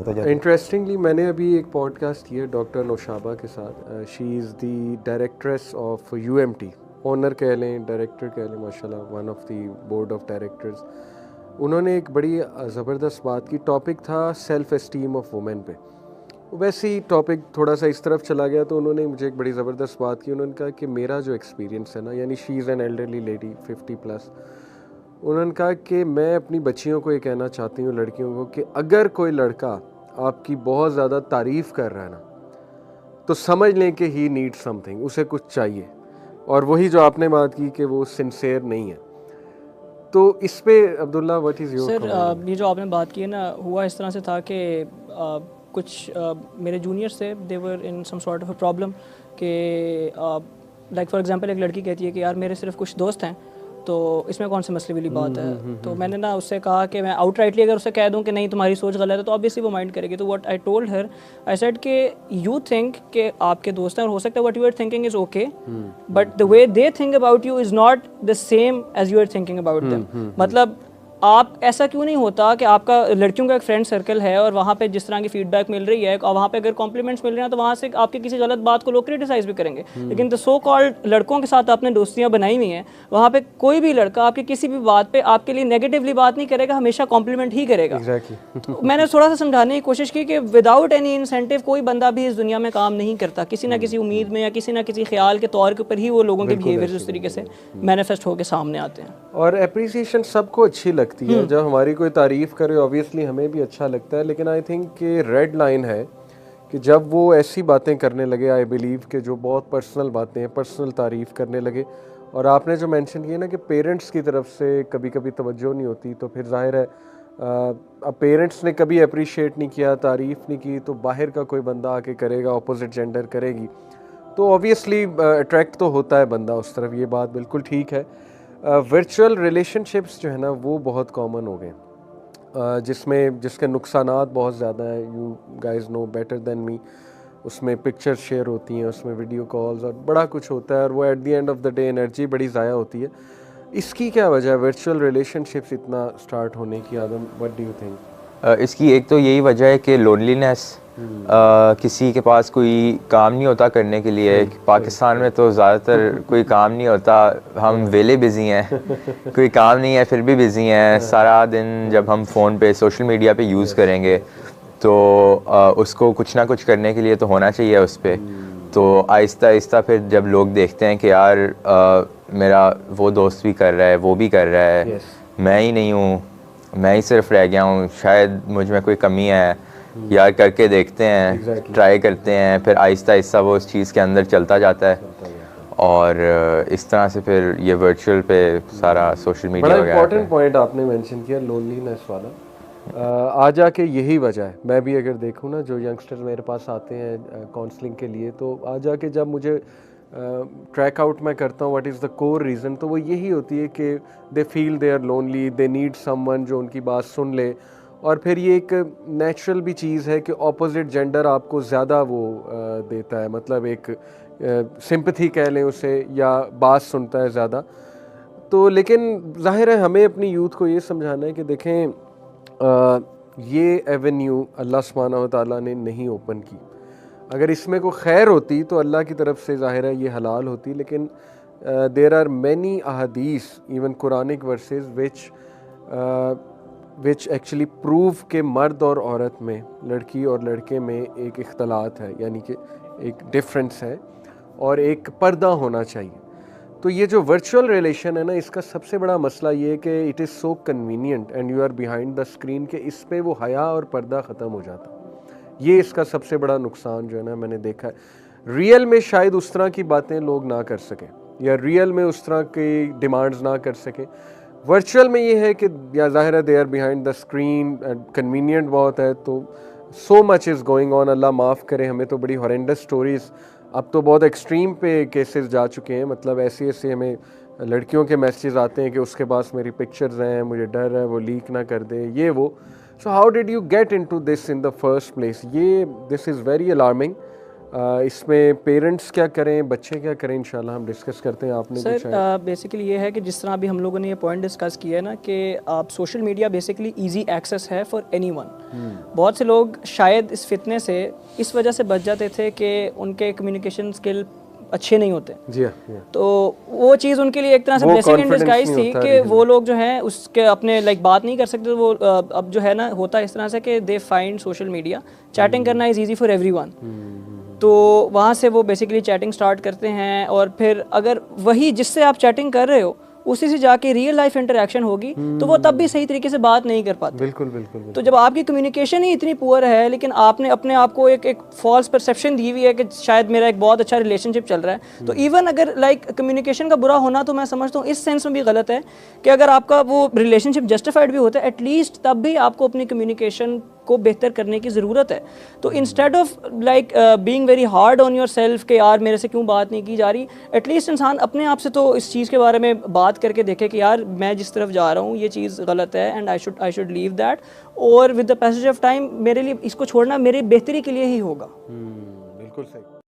होता जाता है। इंटरेस्टिंगली मैंने अभी एक पॉडकास्ट किया डॉक्टर नौशाबा के साथ। She is the directress of UMT, owner कह लें, डायरेक्टर कह लें, माशाल्लाह one of the board of directors. उन्होंने एक बड़ी ज़बरदस्त बात की, टॉपिक था सेल्फ एस्टीम ऑफ वुमेन पे। वैसे ही टॉपिक थोड़ा सा इस तरफ चला गया तो उन्होंने मुझे एक बड़ी ज़बरदस्त बात की। उन्होंने कहा कि मेरा जो एक्सपीरियंस है ना, यानी she is an elderly lady 50+। उन्होंने कहा कि मैं अपनी बच्चियों को ये कहना चाहती हूँ, लड़कियों को, कि अगर कोई लड़का आपकी बहुत ज़्यादा तारीफ़ कर रहा है ना, तो समझ लें कि ही नीड समथिंग, उसे कुछ चाहिए। और वही जो आपने बात की कि वो सिंसेयर नहीं है। तो इस पे Abdullah, what is your sir comment? ये जो आपने बात की है ना, हुआ इस तरह से था कि कुछ मेरे जूनियर्स थे, they were in some sort of a problem कि लाइक फॉर एग्जांपल एक लड़की कहती है कि यार मेरे सिर्फ कुछ दोस्त हैं, तो इसमें कौन सी मसले वाली बात है। तो मैंने ना उससे कहा कि मैं आउटराइटली अगर उससे कह दूं कि नहीं तुम्हारी सोच गलत है, तो ऑब्वियसली वो माइंड करेगी। तो what I told her, I said कि यू थिंक कि आपके दोस्त हैं और हो सकता है what you are thinking is okay, but the way they think about you is not the same as you are thinking about them. मतलब आप ऐसा क्यों नहीं होता कि आपका लड़कियों का एक फ्रेंड सर्कल है और वहाँ पे जिस तरह की फीडबैक मिल रही है और वहाँ पे अगर कॉम्प्लीमेंट्स मिल रहे हैं तो वहाँ से आपके किसी गलत बात को लोग क्रिटिसाइज भी करेंगे। लेकिन द सो कॉल्ड लड़कों के साथ आपने दोस्तियाँ बनाई हुई हैं, वहाँ पे कोई भी लड़का आपकी किसी भी बात पे आपके लिए नेगेटिवली बात नहीं करेगा, हमेशा कॉम्प्लीमेंट ही करेगा। एग्जैक्टली। तो मैंने थोड़ा सा समझाने की कोशिश की कि विदाउट एनी इंसेंटिव कोई बंदा भी इस दुनिया में काम नहीं करता, किसी ना किसी उम्मीद में या किसी ना किसी ख्याल के तौर के ऊपर ही वो लोगों के बिहेवियर उस तरीके से मैनिफेस्ट होकर सामने आते हैं। और अप्रिसिएशन सबको अच्छी लगती है, जब हमारी कोई तारीफ़ करे ऑब्वियसली हमें भी अच्छा लगता है। लेकिन आई थिंक कि रेड लाइन है कि जब वो ऐसी बातें करने लगे, आई बिलीव कि जो बहुत पर्सनल बातें हैं, पर्सनल तारीफ़ करने लगे। और आपने जो मेंशन किया ना कि पेरेंट्स की तरफ से कभी कभी तवज्जो नहीं होती, तो फिर जाहिर है अब पेरेंट्स ने कभी अप्रिशिएट नहीं किया, तारीफ़ नहीं की, तो बाहर का कोई बंदा आके करेगा, अपोजिट जेंडर करेगी, तो ऑब्वियसली अट्रैक्ट तो होता है बंदा उस तरफ। ये बात बिल्कुल ठीक है। वर्चुअल रिलेशनशिप्स जो है ना वो बहुत कॉमन हो गए, जिसमें जिसके नुकसानात बहुत ज़्यादा हैं। You guys know better than me. उसमें पिक्चर्स शेयर होती हैं, उसमें वीडियो कॉल्स और बड़ा कुछ होता है, और वो at the end of the day energy बड़ी ज़ाया होती है। इसकी क्या वजह है, वर्चुअल रिलेशनशिप्स इतना स्टार्ट होने की? आदम, व्हाट डू यू थिंक? इसकी एक तो यही वजह है कि लोनलीनेस, किसी के पास कोई काम नहीं होता करने के लिए। पाकिस्तान में तो ज़्यादातर कोई काम नहीं होता, हम वेले बिज़ी हैं। कोई काम नहीं है फिर भी बिज़ी हैं सारा दिन। जब हम फ़ोन पे सोशल मीडिया पे यूज़ करेंगे तो उसको कुछ ना कुछ करने के लिए तो होना चाहिए उस पर। तो आहिस्ता आहिस्ता फिर जब लोग देखते हैं कि यार मेरा वो दोस्त भी कर रहा है, वो भी कर रहा है, मैं ही नहीं हूँ, मैं ही सिर्फ रह गया हूँ, शायद मुझ में कोई कमी है, यार करके देखते हैं, ट्राई करते हैं। फिर आहिस्ता आहिस्ता वो उस चीज़ के अंदर चलता जाता है, और इस तरह से फिर ये वर्चुअल पे सारा सोशल मीडिया बड़ा वगैरह इंपॉर्टेंट पॉइंट आपने मेंशन किया, लोनलीनेस वाला। आ जाके यही वजह है। मैं भी अगर देखूँ ना, जो यंगस्टर्स मेरे पास आते हैं काउंसलिंग के लिए, तो आ जाके जब मुझे ट्रैक आउट मैं करता हूँ what is the core reason, तो वो यही होती है कि they feel they are lonely, they need someone जो उनकी बात सुन ले। और फिर ये एक नेचुरल भी चीज़ है कि ऑपोजिट जेंडर आपको ज़्यादा वो देता है, मतलब एक सिंपथी कह लें उसे, या बात सुनता है ज़्यादा। तो लेकिन जाहिर है हमें अपनी यूथ को ये समझाना है कि देखें, ये एवेन्यू अल्लाह सुब्हानहू व तआला ने नहीं ओपन की। अगर इसमें कोई खैर होती तो अल्लाह की तरफ से जाहिर है ये हलाल होती। लेकिन देर आर मैनी अहदीस, even Quranic verses which actually prove के मर्द और औरत में, लड़की और लड़के में एक इख्तलात है, यानी कि एक डिफरेंस है और एक पर्दा होना चाहिए। तो ये जो वर्चुअल रिलेशन है ना, इसका सबसे बड़ा मसला ये है कि it is so convenient and you are behind the screen, के इस पे वो हया और पर्दा ख़त्म हो जाता। ये इसका सबसे बड़ा नुकसान जो है ना मैंने देखा है। रियल में शायद उस तरह की बातें लोग ना कर सकें, या रियल में उस तरह की डिमांड्स ना कर सकें। वर्चुअल में ये है कि या ज़ाहिर है they are behind the screen, convenient बहुत है, तो so much is going on. अल्लाह माफ़ करे, हमें तो बड़ी हॉरेंडस स्टोरीज़, अब तो बहुत एक्सट्रीम पे केसेस जा चुके हैं। मतलब ऐसे ऐसे हमें लड़कियों के मैसेज आते हैं कि उसके पास मेरी पिक्चर्स हैं, मुझे डर है वो लीक ना कर दे, ये वो। So how did you get into this in the first place? ये दिस इज़ वेरी अलार्मिंग। इसमें पेरेंट्स क्या करें, बच्चे क्या करें, इंशाल्लाह हम डिस्कस करते हैं। आपने कुछ सर बेसिकली ये है कि जिस तरह अभी हम लोगों ने ये पॉइंट डिस्कस किया है ना कि आप social media basically easy access है फॉर एनीवन। बहुत से लोग शायद इस फितने से इस वजह से बच जाते थे कि उनके कम्युनिकेशन स्किल अच्छे नहीं होते। जी हाँ। तो वो चीज़ उनके लिए एक तरह से ब्लेसिंग इन डिस्गाइज थी कि वो लोग जो हैं उसके अपने लाइक बात नहीं कर सकते। तो वो अब जो है ना होता है इस तरह से कि they find social media chatting करना इज़ ईजी फॉर एवरीवन। तो वहाँ से वो बेसिकली चैटिंग स्टार्ट करते हैं और फिर अगर वही जिससे आप चैटिंग कर रहे हो उसी से जाके रियल लाइफ इंटरेक्शन होगी तो वो तब भी सही तरीके से बात नहीं कर पाते। बिल्कुल। तो जब आपकी कम्युनिकेशन ही इतनी पुअर है लेकिन आपने अपने आप को एक फॉल्स परसेप्शन दी हुई है कि शायद मेरा एक बहुत अच्छा रिलेशनशिप चल रहा है, तो इवन अगर लाइक कम्युनिकेशन का बुरा होना तो मैं समझता हूँ इस सेंस में भी गलत है कि अगर आपका वो रिलेशनशिप जस्टिफाइड भी होता है एटलीस्ट तब भी आपको अपनी कम्युनिकेशन को बेहतर करने की ज़रूरत है। तो instead of like being very hard on your self कि यार मेरे से क्यों बात नहीं की जा रही, एटलीस्ट इंसान अपने आप से तो इस चीज़ के बारे में बात करके देखे कि यार मैं जिस तरफ जा रहा हूँ ये चीज़ गलत है and I should leave that, और with the passage of time मेरे लिए इसको छोड़ना मेरे बेहतरी के लिए ही होगा। बिल्कुल सही।